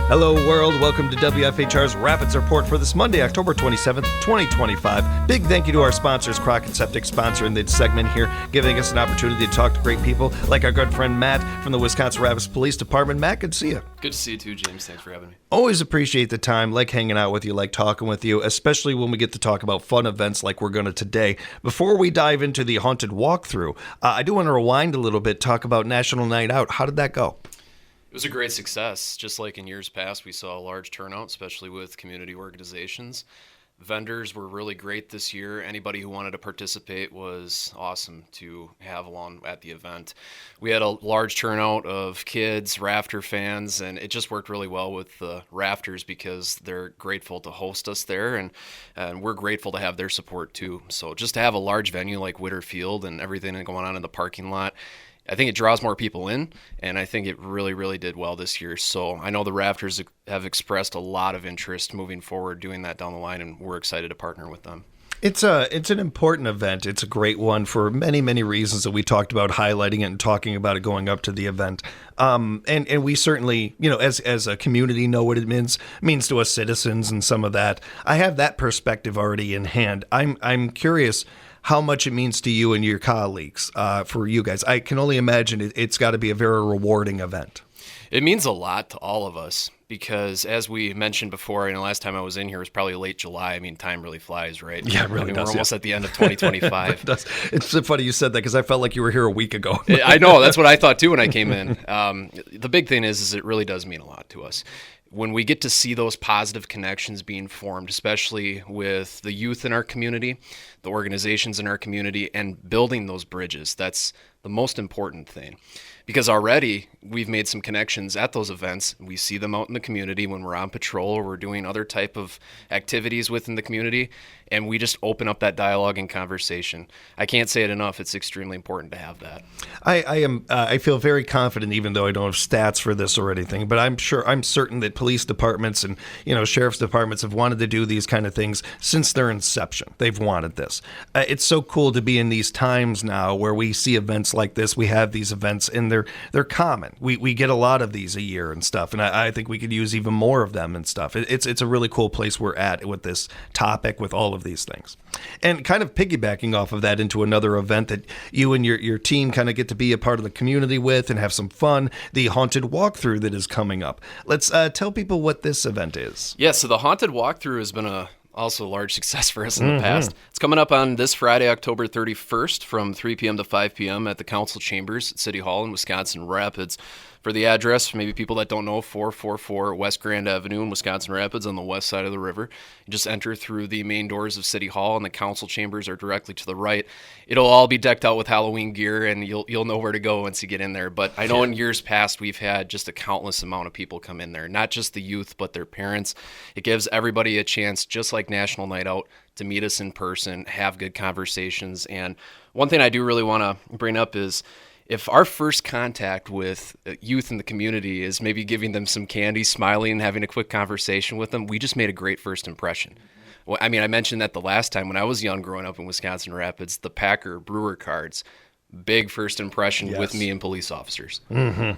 Hello, world. Welcome to WFHR's Rapids Report for this Monday, October 27th, 2025. Big thank you to our sponsors, Crockett Septic, sponsoring the segment here, giving us an opportunity to talk to great people like our good friend Matt from the Wisconsin Rapids Police Department. Matt, good to see you. Good to see you too, James. Thanks for having me. Always appreciate the time, like hanging out with you, like talking with you, especially when we get to talk about fun events like we're going to today. Before we dive into the haunted walkthrough, I do want to rewind a little bit, talk about National Night Out. How did that go? It was a great success. Just like in years past, we saw a large turnout, especially with community organizations. Vendors were really great this year. Anybody who wanted to participate was awesome to have along at the event. We had a large turnout of kids, Rafter fans, and it just worked really well with the Rafters because they're grateful to host us there, and we're grateful to have their support too. So just to have a large venue like Witter Field and everything going on in the parking lot, I think it draws more people in, and I think it really, really did well this year. So I know the Rafters have expressed a lot of interest moving forward doing that down the line, and we're excited to partner with them. It's an important event. It's a great one for many, many reasons that we talked about highlighting it and talking about it going up to the event. And we certainly, as a community know what it means to us citizens and some of that. I have that perspective already in hand. I'm curious how much it means to you and your colleagues, for you guys. I can only imagine it's got to be a very rewarding event. It means a lot to all of us because, as we mentioned before, last time I was in here was probably late July. I mean, time really flies, right? Yeah, it really does. We're almost at the end of 2025. It does. It's so funny you said that because I felt like you were here a week ago. I know. That's what I thought, too, when I came in. The big thing is it really does mean a lot to us. When we get to see those positive connections being formed, especially with the youth in our community, the organizations in our community, and building those bridges, that's the most important thing. Because already we've made some connections at those events. We see them out in the community when we're on patrol or we're doing other type of activities within the community, and we just open up that dialogue and conversation. I can't say it enough. It's extremely important to have that. I feel very confident, even though I don't have stats for this or anything, but I'm certain that police departments and sheriff's departments have wanted to do these kind of things since their inception. They've wanted this. It's so cool to be in these times now where we see events like this. We have these events and they're common. We get a lot of these a year and stuff, and I think we could use even more of them and stuff. It's a really cool place we're at with this topic, with all of these things. And kind of piggybacking off of that into another event that you and your team kind of get to be a part of the community with and have some fun, the Haunted Walkthrough that is coming up. Let's tell people what this event is. Yeah, so the Haunted Walkthrough has been also a large success for us in the past. It's coming up on this Friday, October 31st from 3 p.m. to 5 p.m. at the Council Chambers at City Hall in Wisconsin Rapids. For the address, maybe people that don't know, 444 West Grand Avenue in Wisconsin Rapids on the west side of the river. You just enter through the main doors of City Hall, and the council chambers are directly to the right. It'll all be decked out with Halloween gear, and you'll know where to go once you get in there. But I know in years past, we've had just a countless amount of people come in there, not just the youth, but their parents. It gives everybody a chance, just like National Night Out, to meet us in person, have good conversations. And one thing I do really want to bring up is, if our first contact with youth in the community is maybe giving them some candy, smiling, and having a quick conversation with them, we just made a great first impression. Well, I mentioned that the last time when I was young growing up in Wisconsin Rapids, the Packer Brewer cards, big first impression with me and police officers. Mm-hmm.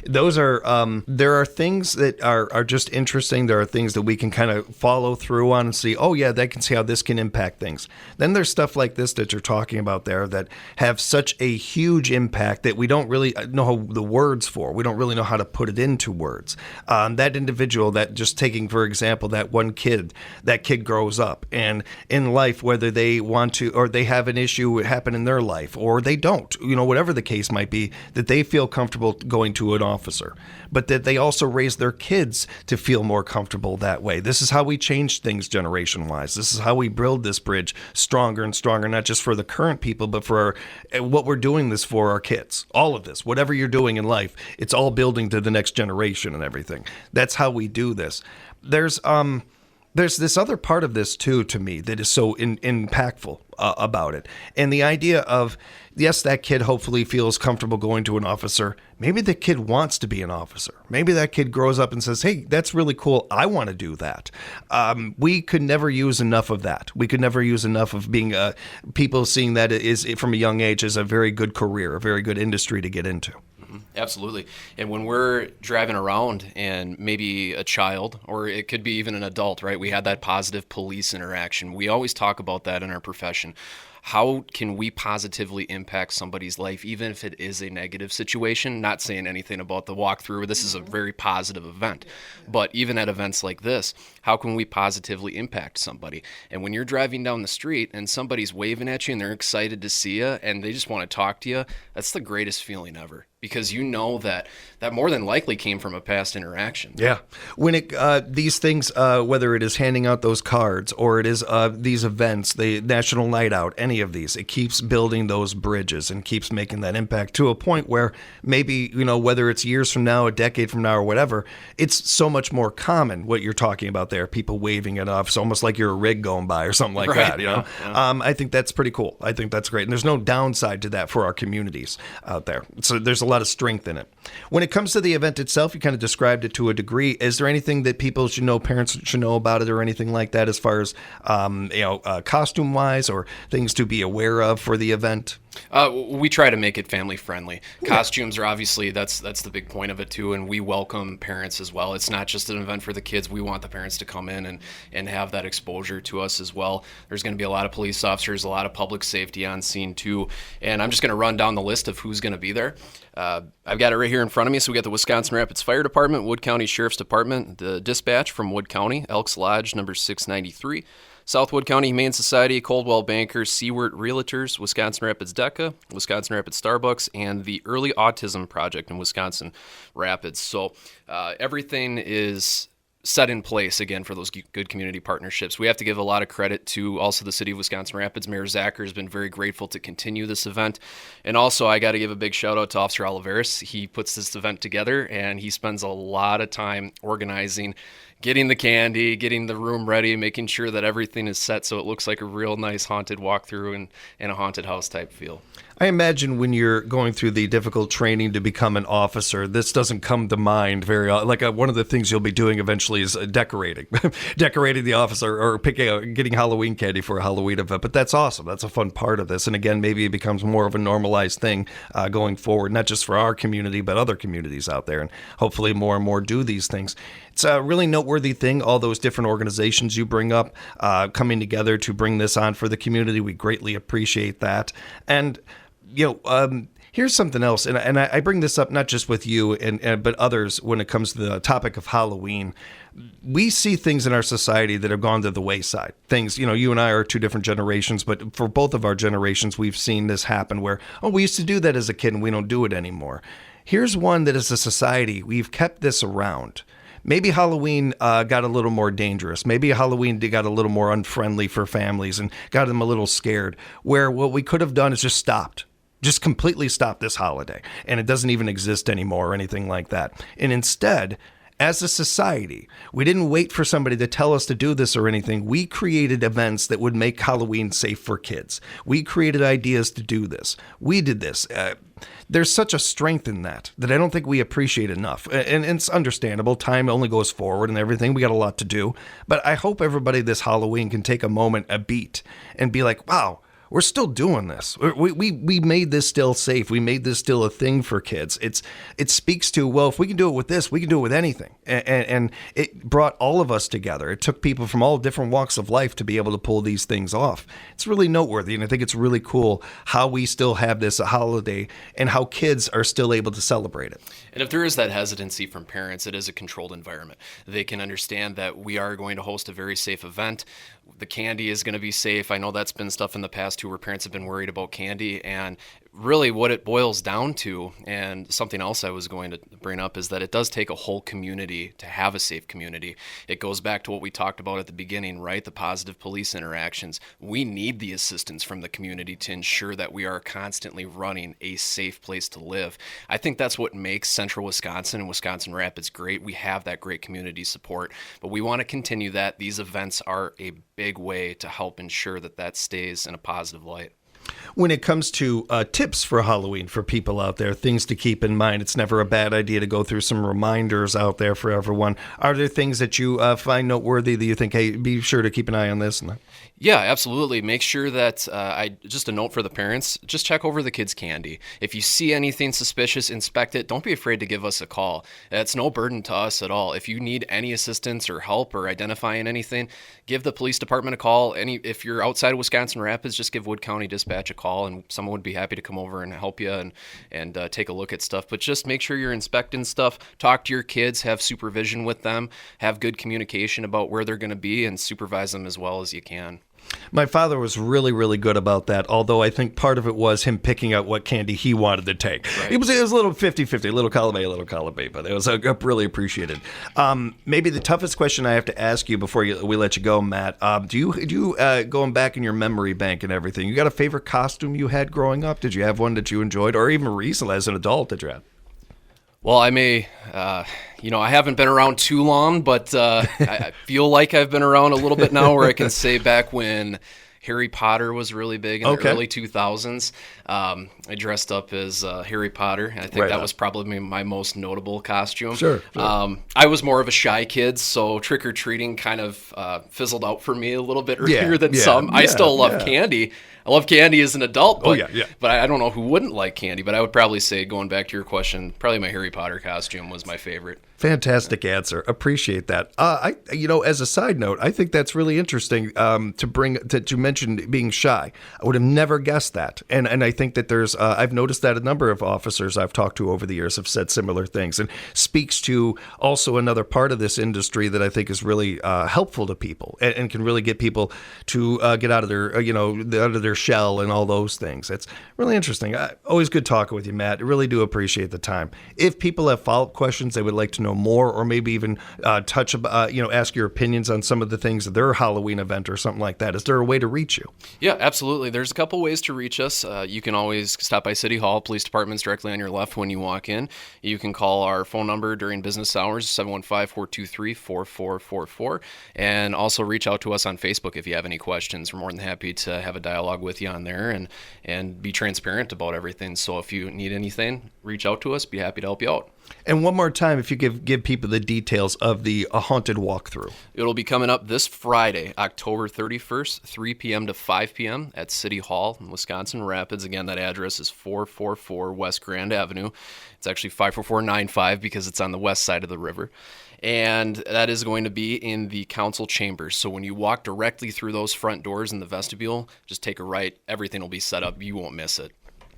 There are things that are just interesting. There are things that we can kind of follow through on and see, they can see how this can impact things. Then there's stuff like this that you're talking about there that have such a huge impact that we don't really know the words for. We don't really know how to put it into words. That individual, that just taking, for example, that one kid, that kid grows up and in life, whether they want to, or they have an issue happen in their life, or they don't, whatever the case might be, that they feel comfortable going to an officer, but that they also raise their kids to feel more comfortable that way. This is how we change things generation-wise. This is how we build this bridge stronger and stronger, not just for the current people, but for what we're doing this for our kids. All of this, whatever you're doing in life, it's all building to the next generation and everything. That's how we do this. There's this other part of this, too, to me, that is so impactful about it. And the idea of, yes, that kid hopefully feels comfortable going to an officer. Maybe the kid wants to be an officer. Maybe that kid grows up and says, hey, that's really cool. I want to do that. We could never use enough of that. We could never use enough of being people seeing that is from a young age as a very good career, a very good industry to get into. Absolutely. And when we're driving around and maybe a child, or it could be even an adult, right? We had that positive police interaction. We always talk about that in our profession. How can we positively impact somebody's life, even if it is a negative situation? Not saying anything about the walkthrough. This is a very positive event. But even at events like this, how can we positively impact somebody? And when you're driving down the street and somebody's waving at you and they're excited to see you and they just want to talk to you, that's the greatest feeling ever. Because you know that more than likely came from a past interaction. Yeah. When these things, whether it is handing out those cards or it is these events, the National Night Out, any of these, it keeps building those bridges and keeps making that impact to a point where maybe, whether it's years from now, a decade from now or whatever, it's so much more common what you're talking about there, people waving it off. It's almost like you're a rig going by or something like that, Yeah. I think that's pretty cool. I think that's great. And there's no downside to that for our communities out there. So there's a lot of strength in it. When it comes to the event itself, you kind of described it to a degree. Is there anything that people should know, parents should know about it or anything like that as far as, costume wise or things to be aware of for the event? We try to make it family friendly. Costumes are obviously, that's the big point of it too, and we welcome parents as well. It's not just an event for the kids. We want the parents to come in and have that exposure to us as well. There's going to be a lot of police officers, a lot of public safety on scene too, and I'm just going to run down the list of who's going to be there. I've got it right here in front of me. So we got the Wisconsin Rapids Fire Department, Wood County Sheriff's Department, the dispatch from Wood County, Elks Lodge number 693, Southwood County Humane Society, Coldwell Bankers, Seawert Realtors, Wisconsin Rapids DECA, Wisconsin Rapids Starbucks, and the Early Autism Project in Wisconsin Rapids. So everything is set in place again for those good community partnerships. We have to give a lot of credit to also the city of Wisconsin Rapids. Mayor Zacher has been very grateful to continue this event. And also I got to give a big shout out to Officer Oliveris. He puts this event together and he spends a lot of time organizing, getting the candy, getting the room ready, making sure that everything is set so it looks like a real nice haunted walkthrough and a haunted house type feel. I imagine when you're going through the difficult training to become an officer, this doesn't come to mind very often. Like one of the things you'll be doing eventually is decorating, decorating the officer or getting Halloween candy for a Halloween event. But that's awesome. That's a fun part of this. And again, maybe it becomes more of a normalized thing going forward, not just for our community, but other communities out there. And hopefully more and more do these things. It's a really noteworthy thing, all those different organizations you bring up coming together to bring this on for the community. We greatly appreciate that. And here's something else, and I bring this up not just with you but others when it comes to the topic of Halloween. We see things in our society that have gone to the wayside. Things, you and I are two different generations, but for both of our generations, we've seen this happen where, we used to do that as a kid and we don't do it anymore. Here's one that as a society, we've kept this around. Maybe Halloween got a little more dangerous. Maybe Halloween got a little more unfriendly for families and got them a little scared, where what we could have done is just completely stop this holiday, and it doesn't even exist anymore or anything like that. And instead, as a society, we didn't wait for somebody to tell us to do this or anything. We created events that would make Halloween safe for kids. We created ideas to do this. We did this. There's such a strength in that I don't think we appreciate enough. And it's understandable. Time only goes forward and everything. We got a lot to do. But I hope everybody this Halloween can take a moment, a beat, and be like, wow, we're still doing this. We made this still safe. We made this still a thing for kids. It speaks to, well, if we can do it with this, we can do it with anything. And it brought all of us together. It took people from all different walks of life to be able to pull these things off. It's really noteworthy, and I think it's really cool how we still have this holiday and how kids are still able to celebrate it. And if there is that hesitancy from parents, it is a controlled environment. They can understand that we are going to host a very safe event. The candy is going to be safe. I know that's been stuff in the past too where parents have been worried about candy, and really what it boils down to, and something else I was going to bring up, is that it does take a whole community to have a safe community. It goes back to what we talked about at the beginning, right? The positive police interactions. We need the assistance from the community to ensure that we are constantly running a safe place to live. I think that's what makes Central Wisconsin and Wisconsin Rapids great. We have that great community support, but we want to continue that. These events are a big way to help ensure that stays in a positive light. When it comes to tips for Halloween for people out there, things to keep in mind, it's never a bad idea to go through some reminders out there for everyone. Are there things that you find noteworthy that you think, hey, be sure to keep an eye on this? Yeah, absolutely. Make sure that just a note for the parents, just check over the kids' candy. If you see anything suspicious, inspect it. Don't be afraid to give us a call. It's no burden to us at all. If you need any assistance or help or identifying anything, give the police department a call. If you're outside of Wisconsin Rapids, just give Wood County Dispatch a call, and someone would be happy to come over and help you and take a look at stuff. But just make sure you're inspecting stuff. Talk to your kids. Have supervision with them. Have good communication about where they're going to be, and supervise them as well as you can. My father was really, really good about that, although I think part of it was him picking out what candy he wanted to take. Right. It was a little 50-50, a little column A, a little column B, but it was really appreciated. Maybe the toughest question I have to ask you before we let you go, Matt, do you going back in your memory bank and everything, you got a favorite costume you had growing up? Did you have one that you enjoyed, or even recently as an adult that you had? Well, I may, I haven't been around too long, but I feel like I've been around a little bit now, where I can say back when Harry Potter was really big in the early 2000s. I dressed up as Harry Potter, and I think that was probably my most notable costume. Sure. I was more of a shy kid, so trick-or-treating kind of fizzled out for me a little bit earlier than some. I still love candy. I love candy as an adult, but, but I don't know who wouldn't like candy. But I would probably say, going back to your question, probably my Harry Potter costume was my favorite. Fantastic answer. Appreciate that. As a side note, I think that's really interesting to mention being shy. I would have never guessed that, and I think that there's I've noticed that a number of officers I've talked to over the years have said similar things, and speaks to also another part of this industry that I think is really helpful to people and can really get people to get out of their out of their shell and all those things. It's really interesting. Always good talking with you, Matt. I really do appreciate the time. If people have follow-up questions they would like to know more, or maybe even ask your opinions on some of the things of their Halloween event or something like that, is there a way to reach you? Yeah, absolutely. There's a couple ways to reach us. You can always stop by City Hall. Police department's directly on your left when you walk in. You can call our phone number during business hours, 715-423-4444, and also reach out to us on Facebook if you have any questions. We're more than happy to have a dialogue with you on there and be transparent about everything. So if you need anything, reach out to us. Be happy to help you out. And one more time, if you give people the details of the haunted walkthrough. It'll be coming up this Friday, October 31st, 3 p.m. to 5 p.m. at City Hall in Wisconsin Rapids. Again, that address is 444 West Grand Avenue. It's actually 54495 because it's on the west side of the river. And that is going to be in the council chambers. So when you walk directly through those front doors in the vestibule, just take a right. Everything will be set up. You won't miss it.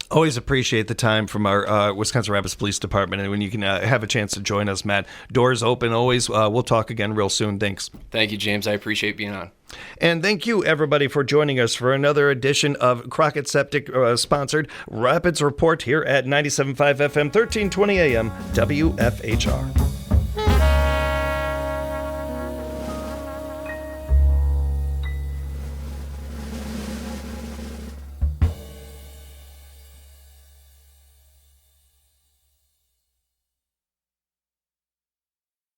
Always appreciate the time from our Wisconsin Rapids Police Department. And when you can have a chance to join us, Matt, doors open always. We'll talk again real soon. Thanks. Thank you, James. I appreciate being on. And thank you, everybody, for joining us for another edition of Crockett Septic sponsored Rapids Report here at 97.5 FM, 1320 AM, WFHR.